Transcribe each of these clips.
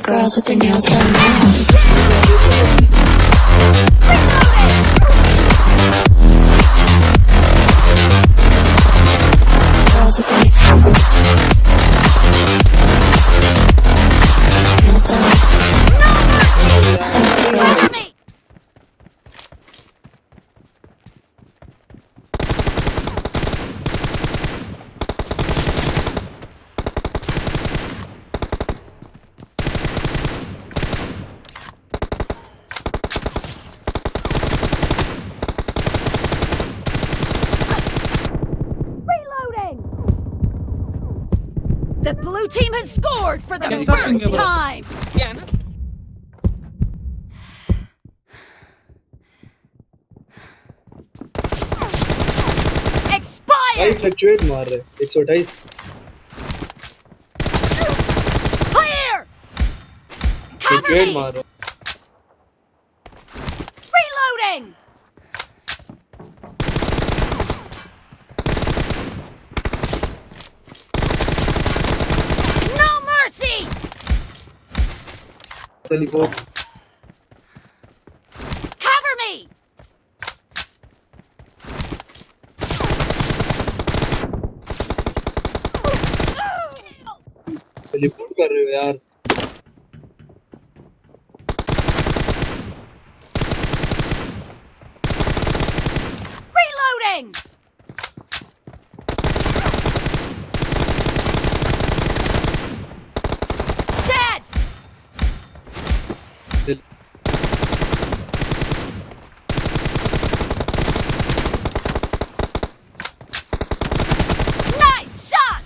girls with their nails done now. Girls with their nails done. Girls with The blue team has scored for the first time! Yeah, na? भाई Expired! Fluctuate मार रहे 128 Clear! Cover fluctuate me! मार रहा Reloading! No mercy! Telephone Cover me! Telephone कर रहे हो यार Reloading! Dead! Nice shot!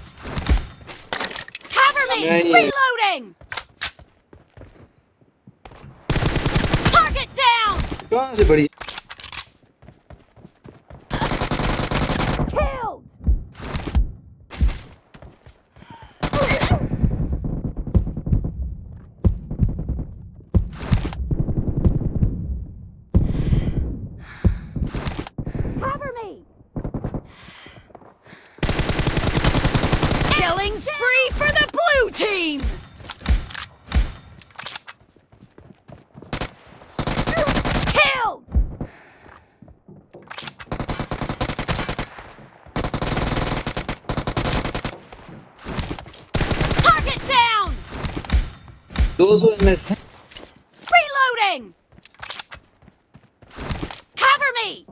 Cover me! Yeah. Reloading! Target down! कहाँ से बड़ी Killed! Cover me! Killing spree for the blue team! Killed! Target down! 200 MS Reloading! Cover me!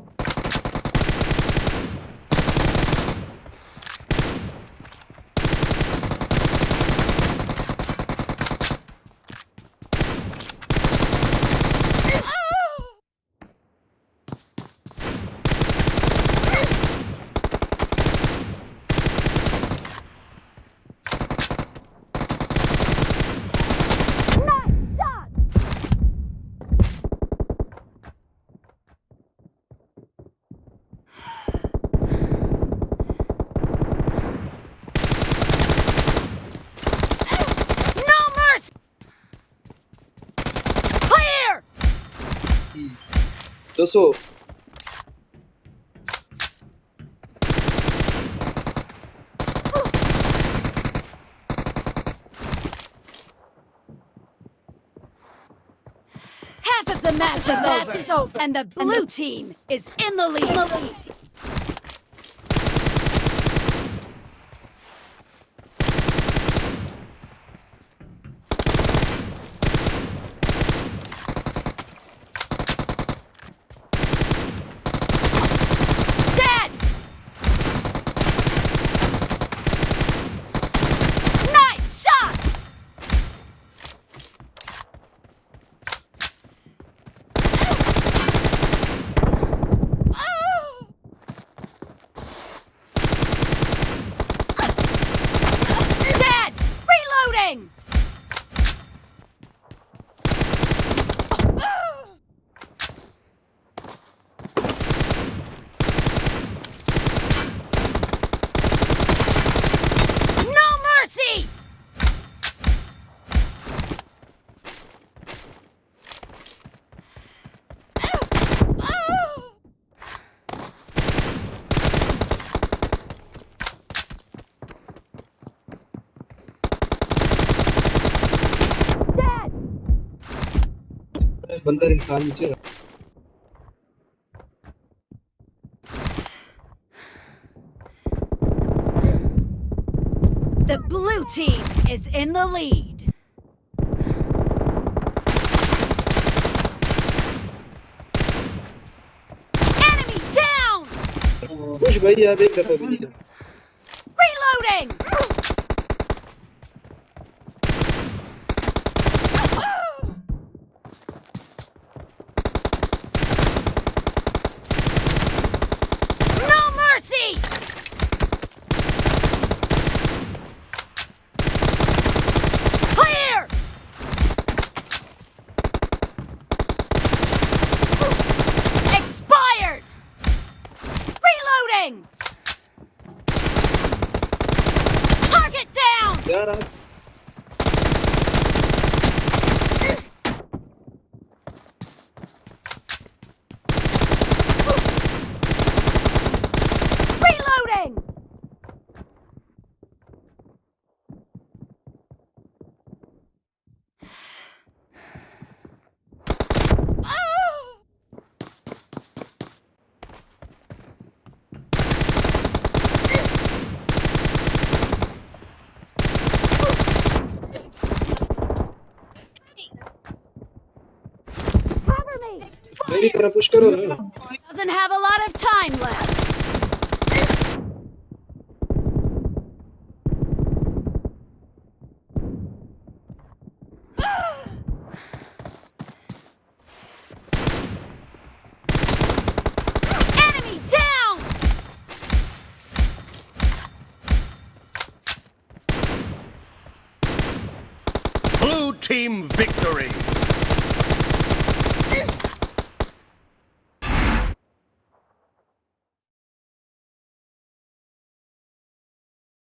Nice shot! No mercy! Clear! 200 Half of the match is over, and the blue team is in the lead. Dead! Nice shot! बंदर इंसान नीचे The blue team is in the lead. Enemy down! खुश भाई आप एक दफा भी नहीं Reloading! No mercy! Clear! Expired! Reloading! Target down! यार आप Reloading! Cover me! मेरी तरफ पुश करो ना Doesn't have a lot of time left. Enemy down! Blue team victory!